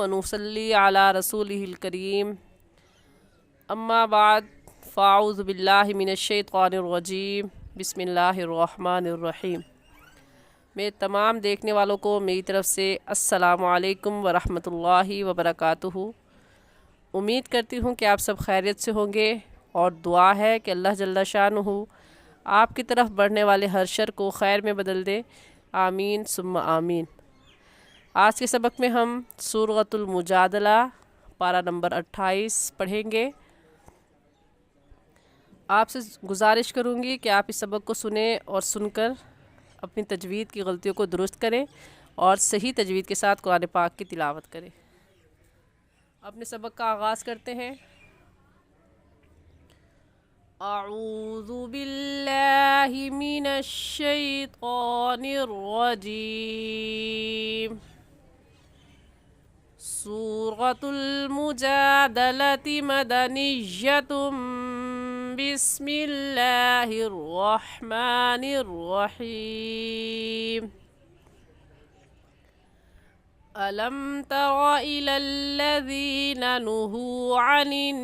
नुसल्ली अला रसूलिहिल करीम अम्मा बाद फ़ाऊज़ु बिल्लाहि मिनश्शैतानिर्रजीम बिस्मिल्लाहिर्रहमानिर्रहीम। मेरे तमाम देखने वालों को मेरी तरफ़ से अस्सलामु अलैकुम व रहमतुल्लाहि व बरकातुहू। उम्मीद करती हूँ कि आप सब खैरियत से होंगे और दुआ है कि अल्लाह जल्ला शानुहु आपकी तरफ बढ़ने वाले हर शर को खैर में बदल दे। आमीन सुम्मा आमीन। आज के सबक में हम सूरतुल मुजादला पारा नंबर 28 पढ़ेंगे। आपसे गुजारिश करूँगी कि आप इस सबक को सुने और सुनकर अपनी तजवीद की गलतियों को दुरुस्त करें और सही तजवीद के साथ कुरान पाक की तिलावत करें। अपने सबक का आगाज़ करते हैं। अऊज़ु बिल्लाहि मिनश शैतानिर रजीम। सूरतुल मुजादलति मदनिय्यतुम बिस्मिल्लाहिर रहमानिर रहीम। अलम तरा इलल्लज़ीना नुहू अनिन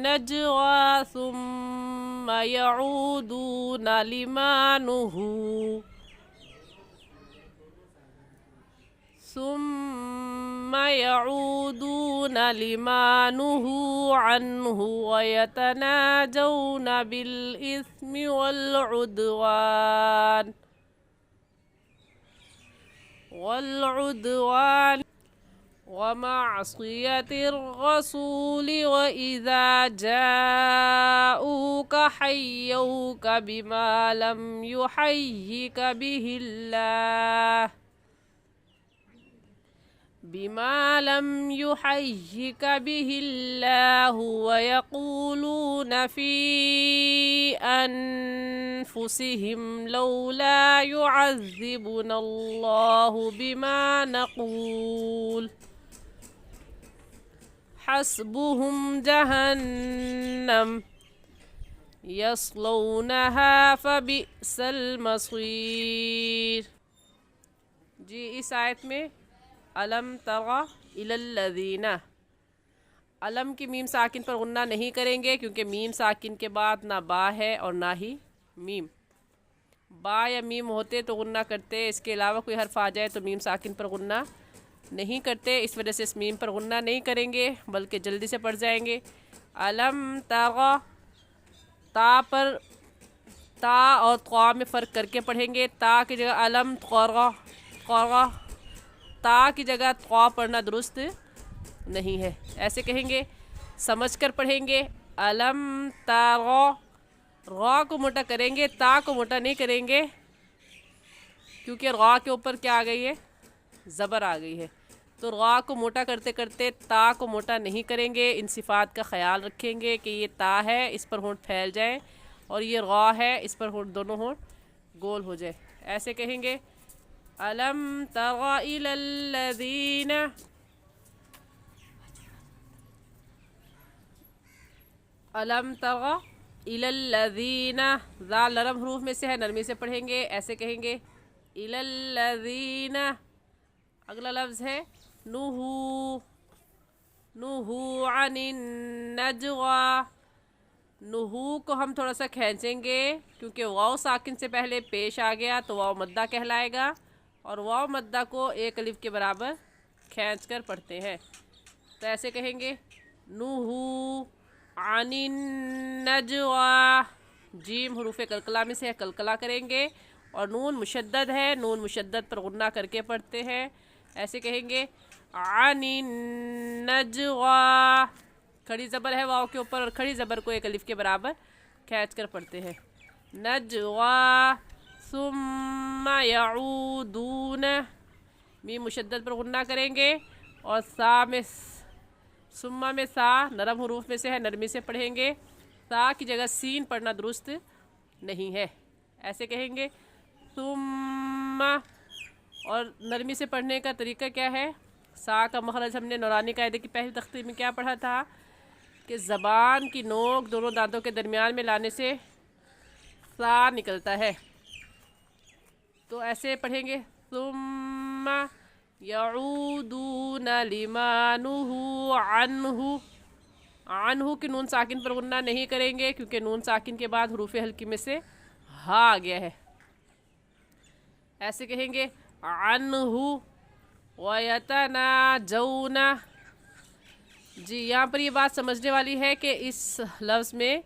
नजवा सुम्मा यऊदूना लिमा नुहू अन्हु व यतनाजौना बिल इस्मि वल उद्वान व मअसियतिर रसूलि व इज़ा जाऊका हय्यौका बिमा लम युहय्यिका बिहिल्लाहु व यक़ूलून फ़ी अनफ़ुसिहिम लौला युअज़्ज़िबुनल्लाहु बिमा नक़ूल हस्बुहुम जहन्नम यस्लौनहा फ़बिअसल मसीर। जी, इस आयत में अलम तरा इलल्लज़ीना, अलम की मीम साकिन पर गुन्ना नहीं करेंगे क्योंकि मीम साकिन के बाद ना बा है और ना ही मीम। बा या मीम होते तो गुन्ना करते, इसके अलावा कोई हर्फ आ जाए तो मीम साकिन पर गुन्ना नहीं करते। इस वजह से इस मीम पर गुन्ना नहीं करेंगे बल्कि जल्दी से पढ़ जाएंगे। अलम तरा, ता पर ता और क़ा में फ़र्क करके पढ़ेंगे। ता की जगह अलम तरा, ता की जगह क़ा पढ़ना दुरुस्त नहीं है, ऐसे कहेंगे। समझ कर पढ़ेंगे। अलम तरा, रा को मोटा करेंगे, ता को मोटा नहीं करेंगे क्योंकि रा के ऊपर क्या आ गई है, ज़बर आ गई है। तो रा को मोटा करते करते ता को मोटा नहीं करेंगे। इन सिफ़ात का ख्याल रखेंगे कि ये ता है, इस पर होंठ फैल जाए, और ये रा है, इस पर होंठ दोनों होंठ गोल हो जाए, ऐसे कहेंगे। अलम तरा इलल्लज़ीना, अलम तरा इलल्लज़ीना, ज़ाल नरम हरूफ में से है, नरमी से पढ़ेंगे, ऐसे कहेंगे इलल्लज़ीना। अगला लफ्ज़ है नुहू, नुहू अनिन नजवा। नुहू को हम थोड़ा सा खींचेंगे क्योंकि वाव साकिन से पहले पेश आ गया तो वाव मद्दा कहलाएगा, और वाव मद्दा को एक अलिफ के बराबर खींच कर पढ़ते हैं। तो ऐसे कहेंगे नुहू अनिन नजवा। जीम हुरूफ़े कलकला में से है, कलकला करेंगे, और नून मुशद्दद है, नून मुशद्दद पर गुन्ना करके पढ़ते हैं, ऐसे कहेंगे अनिन नजवा। खड़ी ज़बर है वाव के ऊपर, और खड़ी ज़बर को एक अलिफ के बराबर खींच कर पढ़ते हैं। नजवा सुम्मा यऊदून, मीम मुशद्दद पर गुन्ना करेंगे, और सा में, सुम्मा में सा नरम हुरूफ में से है, नरमी से पढ़ेंगे। सा की जगह सीन पढ़ना दुरुस्त नहीं है, ऐसे कहेंगे सुम्मा। और नरमी से पढ़ने का तरीका क्या है, सा का मखरज हमने नौरानी कायदे की पहली तख्ती में क्या पढ़ा था कि ज़बान की नोक दोनों दांतों के दरमियान में लाने से सा निकलता है। तो ऐसे पढ़ेंगे सुम्मा यऊदून लिमा नुहू अन्हु। अन्हु की नून साकिन पर गुन्ना नहीं करेंगे क्योंकि नून साकिन के बाद हरूफ हल्की में से हा आ गया है। ऐसे कहेंगे अन्हु वयतनाजौना। जी यहाँ पर ये बात समझने वाली है कि इस लफ्ज़ में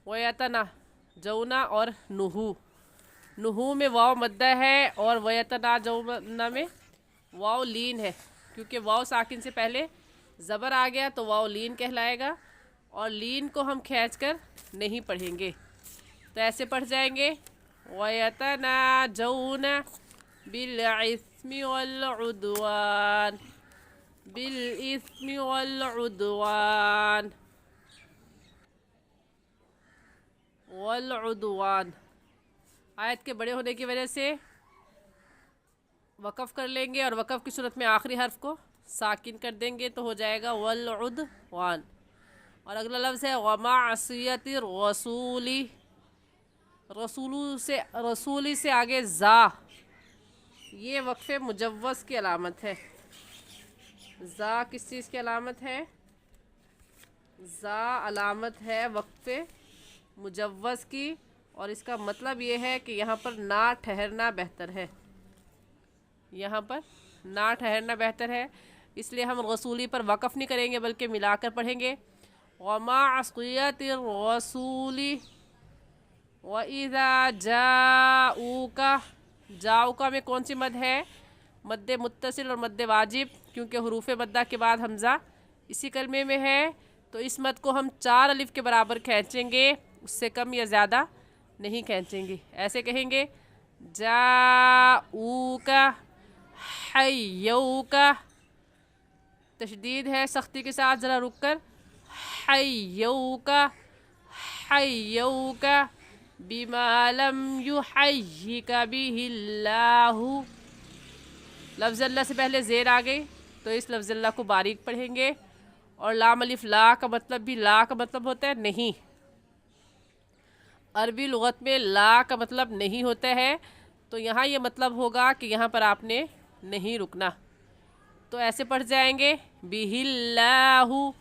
वयतना जौना और नुहू में वाव मद्दा है और वयतना जौना में वाव लीन है। क्योंकि वाव साकिन से पहले ज़बर आ गया तो वाव लीन कहलाएगा और लीन को हम खींच कर नहीं पढ़ेंगे। तो ऐसे पढ़ जाएंगे वयतना जौना बिल इस्मि वल उद्वान, बिल इस्मि वल उद्वान, वल उद्वान। आयत के बड़े होने की वजह से वक़फ़ कर लेंगे और वक़फ़ की सूरत में आखिरी हर्फ को साकिन कर देंगे तो हो जाएगा वल उद्वान। और अगला लफ्ज़ है वमाअसियति रसूली। रसूली से आगे ज़ा, ये वक्फ़े मुजव्वज़ की अलामत है। ज़ा किस चीज़ की अलामत है? ज़ा अलामत है वक्फ़े मुजव्वज़ की और इसका मतलब ये है कि यहाँ पर ना ठहरना बेहतर है। यहाँ पर ना ठहरना बेहतर है, इसलिए हम रसूली पर वक़फ़ नहीं करेंगे बल्कि मिलाकर पढ़ेंगे वमाअसियति रसूली वइज़ा जाऊका। जाऊका में कौन सी मद है? मद्दे मुत्तसिल और मद्दे वाजिब, क्योंकि हरूफ मद्दा के बाद हमज़ा इसी कलमे में है तो इस मद को हम 4 अलिफ के बराबर खींचेंगे, उससे कम या ज़्यादा नहीं खींचेंगे। ऐसे कहेंगे जाऊका हय्यौका। तशदीद है सख्ती के साथ, ज़रा रुक कर हय्यौका हय्यौका बिमा लम युहय्यिका बिहिल्लाहु। लफ्ज़ अल्लाह से पहले ज़ेर आ गई तो इस लफ्ज़ अल्लाह को बारीक पढ़ेंगे और लाम अलिफ ला का मतलब भी ला का मतलब होता है नहीं। अरबी लुगत में ला का मतलब नहीं होता है, तो यहाँ ये मतलब होगा कि यहाँ पर आपने नहीं रुकना। तो ऐसे पढ़ जाएंगे बिहिल्लाहु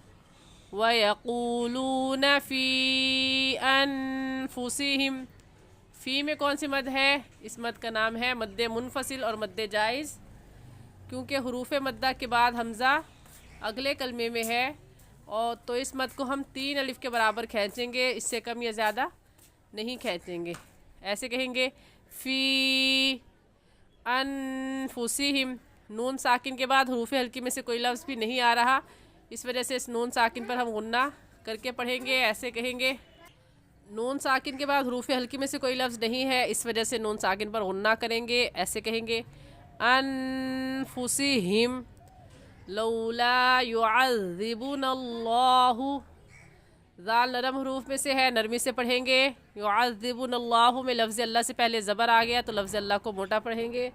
व यक़ूलून फ़ी अनफुसिहिम। फ़ी में कौन सी मद है? इस मद का नाम है मद्दे मुनफसिल और मद्दे जायज़, क्योंकि हरूफ मद्दा के बाद हमज़ा अगले कलमे में है और तो इस मद को हम 3 अलिफ के बराबर खींचेंगे, इससे कम या ज़्यादा नहीं खींचेंगे। ऐसे कहेंगे फ़ी अनफुसिहिम। नून साकिन के बाद हरूफ हल्की में से कोई लफ्ज़ भी नहीं आ रहा, इस वजह से इस नून साकिन पर हम गुन्ना करके पढ़ेंगे। ऐसे कहेंगे नून साकिन के बाद हरूफ हल्की में से कोई लफ्ज़ नहीं है, इस वजह से नून साकिन पर गुन्ना करेंगे। ऐसे कहेंगे अनफुसिहिम लौला युअज़्ज़िबुनल्लाहु। ज़ाल नरम हरूफ में से है, नरमी से पढ़ेंगे। युअज़्ज़िबुनल्लाहु में लफ्ज़ अल्लाह से पहले ज़बर आ गया तो लफ्ज़ अल्लाह को मोटा पढ़ेंगे।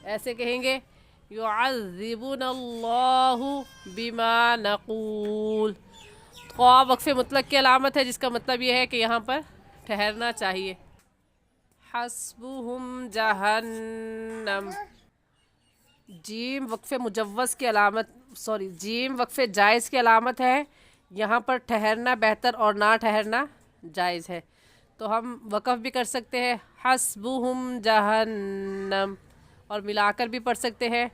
ऐसे कहेंगे युअज़्ज़िबुनल्लाहु बिमा नक़ूल। ख़्वा वक़फ़े मुतलक़ की अलामत है, जिसका मतलब ये है कि यहाँ पर ठहरना चाहिए। हस्बुहुम जहन्नम। जीम वक़फ़े मुजव्वज़ की अलामत, जीम वक़फ़े जायज़ की अलामत है। यहाँ पर ठहरना बेहतर और ना ठहरना जायज़ है, तो हम वक़फ़ भी कर सकते हैं हस्बुहुम जहन्नम और मिलाकर भी पढ़ सकते हैं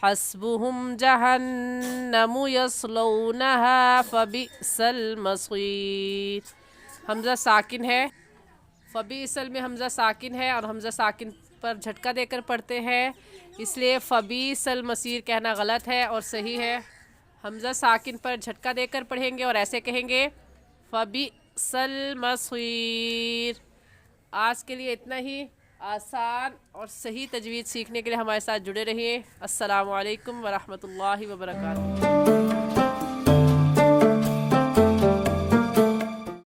हस्बुहुम जहन्नमु यस्लौनहा फबिअसल मसीर। हमज़ा साकिन है, फ़बीसल में हमज़ा साकिन है और हमज़ा साकिन पर झटका देकर पढ़ते हैं, इसलिए फ़बीसल मसीर कहना गलत है और सही है हमज़ा साकिन पर झटका देकर पढ़ेंगे और ऐसे कहेंगे फ़बीसल मसीर। आज के लिए इतना ही। आसान और सही तजवीज़ सीखने के लिए हमारे साथ जुड़े रहिए। अस्सलामु अलैकुम वरहमतुल्लाहि वबरकातुहू।